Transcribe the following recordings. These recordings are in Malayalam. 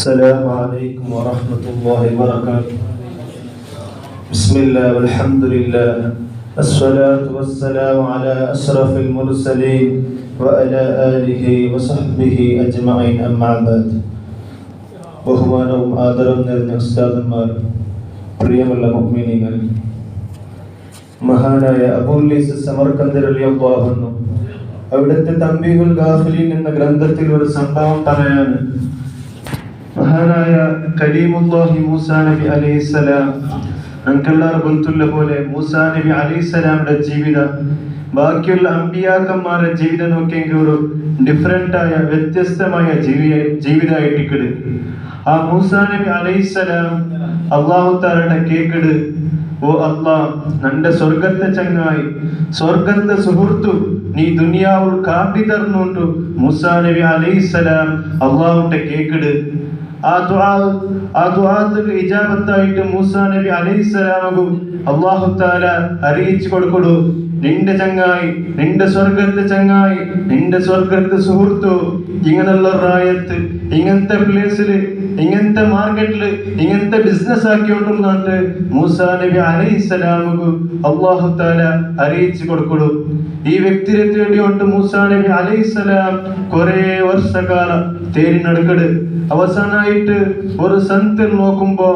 السلام عليكم ورحمة الله وبركاته. بسم الله والحمد لله الصلاة والسلام على أشرف المرسلين وعلى آله وصحبه أجمعين أما بعد. ബഹുമാനവും ആദരവും നിറഞ്ഞ ഉസ്താദന്മാർ, പ്രിയമുള്ള മുഅ്മിനീങ്ങൾ, മഹാനായ അബൂലീസ് സമർഖന്ദി റളിയല്ലാഹു അൻഹു അവിടുത്തെ തംബീഹുൽ ഗാഫിലീൻ എന്ന ഗ്രന്ഥത്തിൽ ഒരു സംഭവം പറയാണ്. മഹാനായ കലീമുല്ലാഹി മൂസാ നബി അലൈഹിസ്സലാം, നമുക്കെല്ലാവർക്കും ഗുർത്തുള്ള പോലെ മൂസാ നബി അലൈഹിസ്സലാമിന്റെ ജീവിതം ബാക്കിയുള്ള അമ്പിയാക്കന്മാരുടെ ജീവിതം നോക്കിയെങ്കിൽ ഒരു ഡിഫറെന്റ് ആയ വ്യത്യസ്തമായ ജീവിതമായിട്ടിക്കട്. ആ മൂസാ നബി അലൈഹിസ്സലാം അല്ലാഹു തആലയുടെ കേക്കട്, ഓ അല്ലാഹ്, നന്റെ സ്വർഗത്തെ ചങ്ങായി, സ്വർഗത്തെ സുഹൃത്തു നീ ദുനിയാവുൾ കാട്ടി തരുന്നുണ്ട്. മൂസാ നബി അലൈഹിസ്സലാം അല്ലാഹുവിന്റെ കേക്കട്. ആ ദുആക്ക് ഇജാബത്തായിട്ട് മൂസാ നബി അലൈഹിസ്സലാമു അല്ലാഹു തആല അറിയിച്ചു കൊടുക്കടു, നിന്റെ ചങ്ങായി, നിന്റെ സ്വർഗത്തെ ചങ്ങായി, നിന്റെ സ്വർഗത്തെ സുഹൃത്തു ഇങ്ങനെയുള്ള റായത്ത്, ഇങ്ങനത്തെ പ്ലേസില്, ഇങ്ങനത്തെ മാർക്കറ്റില്, ഇങ്ങനത്തെ ബിസിനസ് ആക്കിയോണ്ടുള്ളാണ്ട് മൂസാ നബി അലൈഹിസ്സലാമു അല്ലാഹു തആല അറിയിച്ചു കൊടുക്കടു. ഈ വ്യക്തിയെ തേടിയോണ്ട് മൂസാ നബി അലൈഹിസ്സലാം കുറെ വർഷക്കാലം തേടി നടക്കട്. അവസാനായിട്ട് ഒരു സന്തിൽ നോക്കുമ്പോ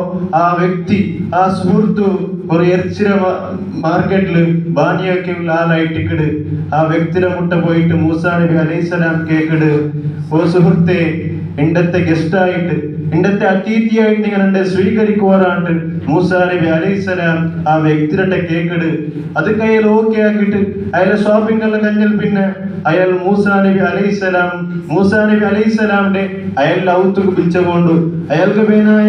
ആ വ്യക്തി, ആ സുഹൃത്തു ഒരു ഇറച്ചിര മാർക്കറ്റില് ബാനിയാക്കിയുള്ള ആളായിട്ടിക്കട്. ആ വ്യക്തിയുടെ മുട്ട പോയിട്ട് മൂസാ നബി അലൈഹിസ്സലാം കേക്കട്, ഓ സുഹൃത്തെ, ഇണ്ടത്തെ ഗസ്റ്റായിട്ട്, ഇണ്ടത്തെ അതിഥിയായിട്ട് ഇങ്ങനെ സ്വീകരിക്കുവാറാണ്ട് മൂസാ നബി അലൈഹിസ്സലാം ആ വ്യക്തിയുടെ കേക്കട്. അത് കയ്യിൽ ഓക്കെ ആക്കിയിട്ട് അയാളെ ഷോപ്പിംഗ് എല്ലാം കഴിഞ്ഞാൽ പിന്നെ അയാൾ മൂസാ നബി അലൈഹിസ്സലാമിന്റെ അയാളുടെ ഔത്തുക്ക് പിടിച്ചുകൊണ്ടു അയാൾക്ക് പേനായ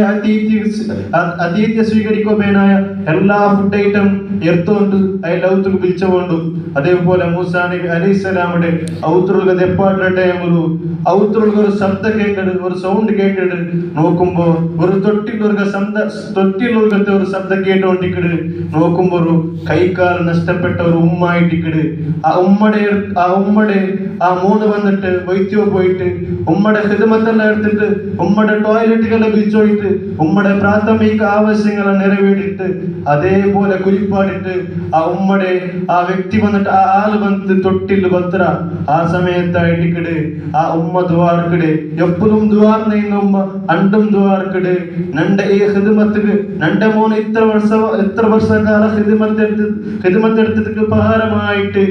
അതിഥ്യ സ്വീകരിക്കോ പേനായ എല്ലാ ഫുഡ് ഐറ്റം എർത്തോണ്ട് അയാൾ ഔത്തുക്ക് പിടിച്ചുകൊണ്ടു. അതേപോലെ മൂസാ നബി അലൈഹിസ്സലാമിന്റെ ഔത്തുറുക തെപ്പാട്ടുടെ ടൈമൊരു ഔത്തുറുക ഒരു ശബ്ദം കേക്കട്, ഒരു സൗണ്ട് കേക്കട്. നോക്കുമ്പോ ഒരു തൊട്ടിലുർഗത്തെ ഒരു ശബ്ദം കേട്ടോണ്ടിക്കട്. നോക്കുമ്പോ ഒരു കൈക്കാൽ നഷ്ടപ്പെട്ട ഒരു ഉമ്മായിട്ടിക്കട്. ആ ഉമ്മടെ ആ മൂന്ന് വന്നിട്ട് വൈദ്യോ പോയിട്ട് ഉമ്മടെ ഹിദ്മത്തെല്ലാം എടുത്തിട്ട് ഉമ്മടെ ടോയ്ലറ്റുകളെ വിളിച്ചോയിട്ട് ഉമ്മടെ പ്രാഥമിക ആവശ്യങ്ങളെ നിറവേറിയിട്ട് അതേപോലെ കുലിപ്പാടിട്ട് ആ ഉമ്മടെ ആ വ്യക്തി വന്നിട്ട് ആ ആള് വന്നിട്ട് തൊട്ടിൽ പത്ര. ആ സമയത്തായിട്ടിക്കട് ആ ഉമ്മ ദ്വാർക്കിട്, എപ്പോഴും ദ്വാർ നെയ്യുന്ന ഉമ്മ അണ്ടും ദ്വാർക്കിട്. നന്റെ ഈ ഹിദ്മത്തുക്ക് നന്റെ മോന് ഇത്ര വർഷക്കാല ഹിദ്മത്തെടുത്തതിക്ക് പകരമായിട്ട്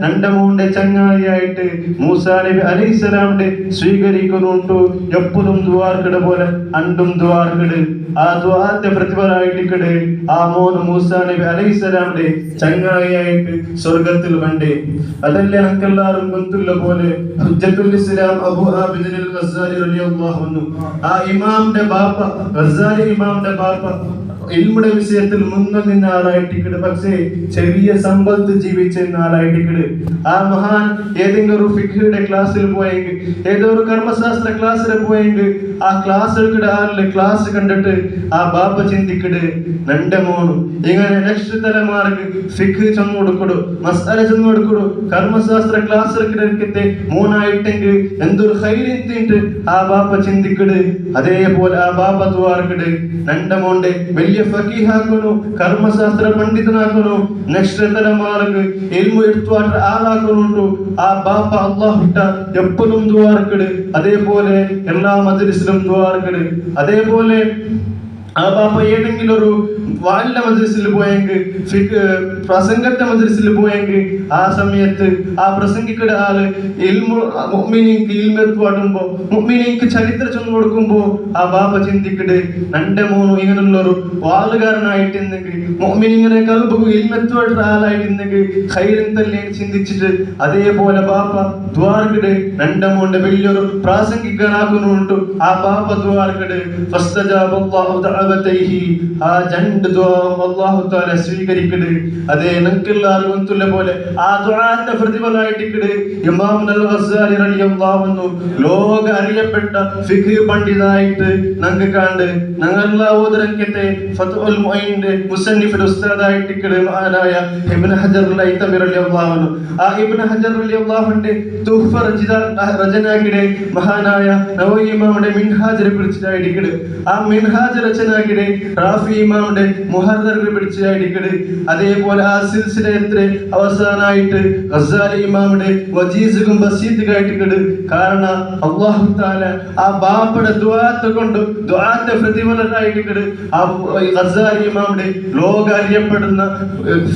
നന്റെ മോന്റെ ചങ്ങായിയായിട്ട് മൂസാ നബി അലൈഹിസ്സലാമിന്റെ സ്വീകരിക്കുന്നുണ്ട്. എപ്പോഴും ദ്വാർക്കിട പോലെ അണ്ടും ദ്വാർക്കിട്. ആ ദ്വാരത്തെ പ്രതിഫലമായിട്ടിക്കട് ആ മോന് മൂസാ നബി അലൈഹിസ്സലാമിന്റെ ചങ്ങായിയായിട്ട് സ്വർഗത്തിൽ കണ്ടേ. അതല്ലേ നമുക്കെല്ലാവരും ബന്ധുള്ള പോലെ ഹുജ്ജത്തുൽ ഇസ്ലാം അബൂ ആബിദ് അൽ ഗസ്സാലി റളിയല്ലാഹു അൻഹു, ആ ഇമാമിന്റെ ബാപ്പ, ഗസ്സാലി ഇമാമിന്റെ ബാപ്പ ഇൽമുടെ വിഷയത്തിൽ മുന്നിൽ നിന്ന ആളായിട്ടിക്കട്. പക്ഷേ ചെറിയ സമ്പത്ത് ജീവിച്ച ആളായിട്ടിക്കട്. ആ മഹാൻ ഏതെങ്കിലും ഒരു ഫിഖ്ഹിന്റെ ക്ലാസ്സിൽ പോയെങ്കിൽ, ഏതോ ഒരു കർമ്മശാസ്ത്ര ക്ലാസ്സിൽ പോയെങ്കിൽ ആ ക്ലാസ്സുകളുടെ ആളില് ക്ലാസ് കണ്ടിട്ട് ആ ബാപ്പ ചിന്തിക്കട്, നന്റെ മോണു ഇങ്ങനെ നെക്സ്റ്റ് തലമാർക്ക് ഫിഖ് ചെന്നു കൊടുക്കടു, മസാല ചെന്നു കൊടുക്കടു, കർമ്മശാസ്ത്ര ക്ലാസ്സിലെ മൂന്നായിട്ടെങ്കിൽ എന്തൊരു ഹൈലിട്ട് ആ ബാപ്പ ചിന്തിക്കട്. അതേപോലെ ആ ബാപ്പ ദ്വാർക്കട്, നന്റെ മോന്റെ വലിയ ഫഖീഹാക്കണു, കർമ്മശാസ്ത്ര പണ്ഡിതനാക്കണു, നെക്സ്റ്റ് തലമാർക്ക് ഇൽമു എടുത്തുവാട്ട ആളാക്കണുണ്ടു. ആ ബാപ്പ അല്ലാഹുട്ട എപ്പോഴും ദ്വാർക്കട്. അതേപോലെ എല്ലാ മജ്ലിസിലും ദ്വാർക്കട്. അതേപോലെ ആ ബാപ്പ ഏതെങ്കിലും ഒരു വാലിന്റെ മജ്ലിസിൽ പോയെങ്കിൽ, പ്രസംഗത്തെ മജ്ലിസിൽ പോയെങ്കിൽ ആ സമയത്ത് ആ പ്രസംഗിക്കുന്ന ആള് മുഅ്മിനീക്ക് ഇൽമെത്ത് പാടുമ്പോ, മുഅ്മിനീക്ക് ചരിത്രം ചെന്ന് കൊടുക്കുമ്പോ ആ ബാപ്പ ചിന്തിക്കട്, നന്റെ മോനു ഇങ്ങനെയുള്ള ഒരു വാളുകാരനായിട്ടിരുന്നെങ്കിൽ, മുഅ്മിനീങ്ങനെ കൽബ് ഇൽമെത്ത് പാടുന്ന ആളായിട്ടിരുന്നെങ്കിൽ ഖൈറൻ തന്നെ ചിന്തിച്ചിട്ട് അതേപോലെ ബാപ്പ ദ്വാർക്കട്, നന്റെ മോന്റെ വലിയൊരു പ്രാസംഗികനാക്കുന്നുണ്ട്. ആ ബാപ്പ ദ്വാർക്കട്. ഫസ്തജാബല്ലാഹു ദഅവതൈഹി ആ രണ്ട് ദുആവും അല്ലാഹു തആല സ്വീകരിക്കട്. അതേ നമുക്കെല്ലാവർക്കും തുല്യ പോലെ ആ ദുആന്റെ പ്രതിഫലമായിട്ട് ഇമാം അൽ ഗസാലി റളിയല്ലാഹു അൻഹു ലോക അറിയപ്പെട്ട ഫിഖ് പണ്ഡിതനായിട്ട് നമുക്ക് കണ്ട് ഞങ്ങളെല്ലാ ഓദരക്കത്തെ ഫത്ഹുൽ മുഈനിന്റെ മുസന്നിഫ് ഉസ്താദായിട്ട് മഹാനായ ഇബ്നു ഹജർ അൽ ഹൈതമി റളിയല്ലാഹു അൻഹു ആ ഇബ്നു ഹജർ റളിയല്ലാഹു അൻഹു തുഹ്ഫ രചനാക്കിടെ മഹാനായ നവവി ഇമാമിന്റെ മിൻഹാജിനെ പിടിച്ചിട്ടായിട്ട് ആ മിൻഹാജ് രചനാക്കിടെ റാഫി ഇമാമിന്റെ മുഹദ്ദറിനെ പിടിച്ചിട്ടായിട്ട് അതേപോലെ ആ സിൽസിലയുടെ അവസാനമായിട്ട് ഗസാലി ഇമാമിന്റെ വജീസും ബസീത്തുകായിട്ട് കാരണം അല്ലാഹു തആല ആ ബാപ്പയുടെ ദുആത്ത് കൊണ്ട് ദുആന്റെ പ്രതിഫലമായിട്ട് ആ ഗസാലി ഇമാമിന്റെ ലോക അറിയപ്പെടുന്ന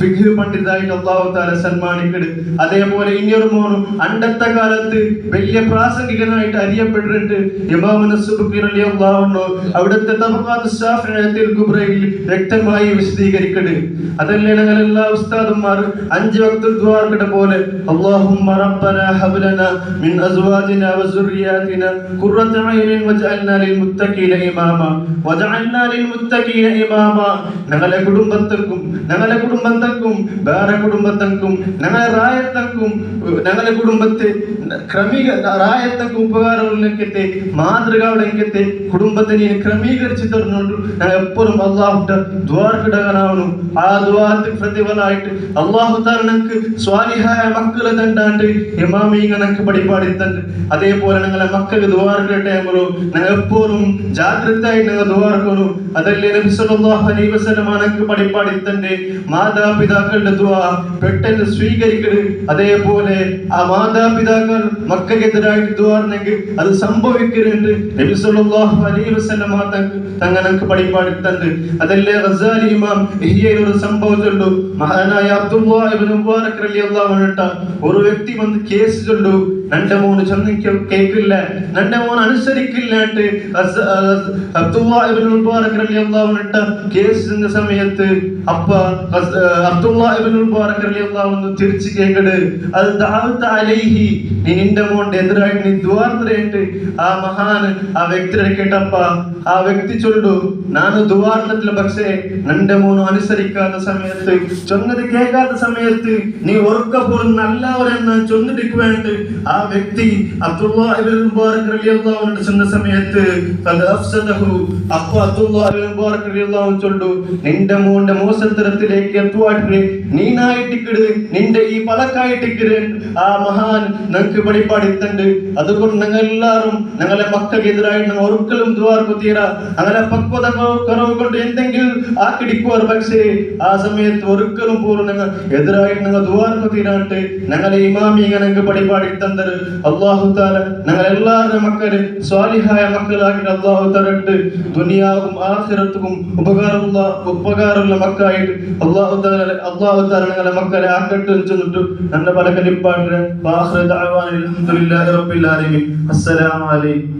ഫിഖ് പണ്ഡിതനായിട്ട് അല്ലാഹു തആല സന്മാനിക്കട്. അതേപോലെ ഇനിയൊരു മോനും അണ്ടത്തെ കാലത്ത് വലിയ പ്രാസംഗികനായിട്ട് അറിയപ്പെട്ടിട്ടുണ്ട് ഇമാം സുബ്കി റളിയല്ലാഹു അൻഹു. അവിടുത്തെ തബഖാത്ത് ശാഫിഈയത്തുൽ കുബ്രയിൽ വ്യക്തമായി വിശദീകരിക്കട്. അതല്ലേ ഞങ്ങൾ എല്ലാ ഉസ്താദുമാർ 5 വക്ത് ദുആ പോലെ അല്ലാഹുമ്മ റബ്ബനാ ഹബ് ലനാ മിൻ അസ്വാജിനാ വസുർരിയാതിനാ ഖുർറത അയ്നിൻ വജഅൽനാ ലിൽ മുത്തഖീന ഇമാമാ വജഅൽനാ ലിൽ മുത്തഖീന ഇമാമാ. ഞങ്ങളുടെ കുടുംബത്തിനും വേറെ കുടുംബത്തിനും ഞങ്ങളുടെ റായത്തക്കും ഞങ്ങളുടെ കുടുംബത്തെ റായത്തക്കും ഉപകാരത്തെ മാതൃകത്തെ കുടുംബത്തിനെ ക്രമീകരിച്ച് തരുന്നുണ്ട്. ഞങ്ങൾ എപ്പോഴും അള്ളാഹുന്റെ ദ്വാർക്കിടകനാവണം. ആ ദ്വാരത്തിന് പ്രതിഫലമായിട്ട് അള്ളാഹു താരനക്ക് സ്വാലിഹായ മക്കളെ തണ്ടാണ്ട് ഇമാമീങ്ങ ഞങ്ങൾക്ക് പഠിപ്പാടി തണ്ട്. അതേപോലെ ഞങ്ങളെ മക്കൾക്ക് ദ്വാർക്കിടേമോ ഞങ്ങൾ എപ്പോഴും ജാഗ്രതയായിട്ട് ഞങ്ങൾ ദ്വാർക്കണം. അതല്ലേ നബി സല്ലല്ലാഹു അലൈഹി വസല്ലം ഞങ്ങൾക്ക് പഠിപ്പാടി തന്റെ മാതാപിതാക്കളുടെ ദുആ പെട്ടെന്ന് സ്വീകരിക്കരുത്. അതേപോലെ ആ മാതാപിതാക്കൾ മക്കൾക്കെതിരായിട്ട് ദുആർന്നെങ്കിൽ അത് സംഭവിക്കരുത്. നബി സല്ലല്ലാഹു അലൈഹി വസല്ലം തങ്ങൾക്ക് പഠിപ്പാടി തണ്ട്. അതല്ലേ ഗസാലി ഇമാം ഇഹ്യയിൽ ഒരു സംഭവം ചൊല്ലു. മഹാനായ അബ്ദുല്ലാഹ് ഇബ്നു മുബാറക് റളിയല്ലാഹു അൻഹു ഒരു വ്യക്തി വന്ന് കേസ് ചൊല്ലു. നന്റെ മോന് ചൊന്നിക്കും കേൾക്കില്ല, നന്റെ മോൻ അനുസരിക്കില്ലാട്ട് അബ്ദുല്ലാഹ് ഇബ്നു മുബാറക് റളിയല്ലാഹു അൻഹു കേസിന്റെ സമയത്ത് അപ്പ അബ്ദുല്ലാഹ് ഇബ്നു മുബാറക് റളിയല്ലാഹു അൻഹു തിരിച്ചു കേൾക്കട് അത് ദഅവത അലൈഹി നിന്റെ മോന്റെ എതിരായിട്ട് നീ ദുആ ചെയ്തിട്ട് ആ മഹാൻ ആ വ്യക്തിയെ കേട്ടപ്പ ആ വ്യക്തി ചൊല്ലു ನಾನು ದುವಾರ್ನತ್ಲ പക്ഷേ നന്റെ മോന് അനുസരിക്കാത്ത സമയത്ത് ചൊന്നത് കേൾക്കാത്ത സമയത്ത് നീ ഓർക്കപ്പോൾ നല്ലവരെന്ന് ചൊന്നിട്ട് വേണ്ട ആ വ്യക്തി അബ്ദുല്ലാഹ് ഇബ്നു മുബാറക് റളിയല്ലാഹു അൻഹു ചെന്ന സമയത്ത് ഖദ് അഫ്സദഹു അപ്പോൾ അബ്ദുല്ലാഹ് ഇബ്നു മുബാറക് റളിയല്ലാഹു അൻഹു ചൊല്ലു നിന്റെ മോന്റെ മോശത്തരത്തിലേക്ക് എത്തുവായിട്ട് നീനായിട്ടിക്കിട് നിന്റെ ഈ പലക്കായിട്ടിക്കിട് ആ മഹാൻ നമുക്ക് പഠിപ്പാടി തണ്ട്. അതുകൊണ്ട് ഞങ്ങൾ എല്ലാവരും ഞങ്ങളെ മക്കൾക്കെതിരായിട്ട് ഒരിക്കലും ദ്വാർക്ക് തീരാ അങ്ങനെ പക്വത കുറവ് കൊണ്ട് എന്തെങ്കിലും ആക്കിടിക്കുവാർ. പക്ഷേ ആ സമയത്ത് ഒരിക്കലും പൂർണ്ണ ഞങ്ങൾ എതിരായിട്ട് ഞങ്ങൾ ദ്വാർക്ക് തീരാട്ട് ഞങ്ങളെ ഇമാമി ഞങ്ങൾക്ക് പഠിപ്പാടി തന്നത് അല്ലാഹു തആല ഞങ്ങൾ എല്ലാവരുടെ മക്കളെ സ്വാലിഹായ മക്കളാക്കി അല്ലാഹു തആല ദുനിയാവും ആഖിറത്തും ഉപകാരമുള്ള മക്കളായിട്ട് അല്ലാഹു തആല ഞങ്ങളെ മക്കളെ ആക്കട്ടെ ചെന്നിട്ട് ನನ್ನ ಬಲಕಲಿಪ್ಪಾಡ್ರೆ ಬಾಹ್ರ ದಾವಾನಿ ಅಲ್ಹಮ್ದುಲಿಲ್ಲಾಹಿ ರಬ್ಬಿಲ್ ಆಲಮೀನ್. ಅಸ್ಸಲಾಮು ಅಲೈക്കും.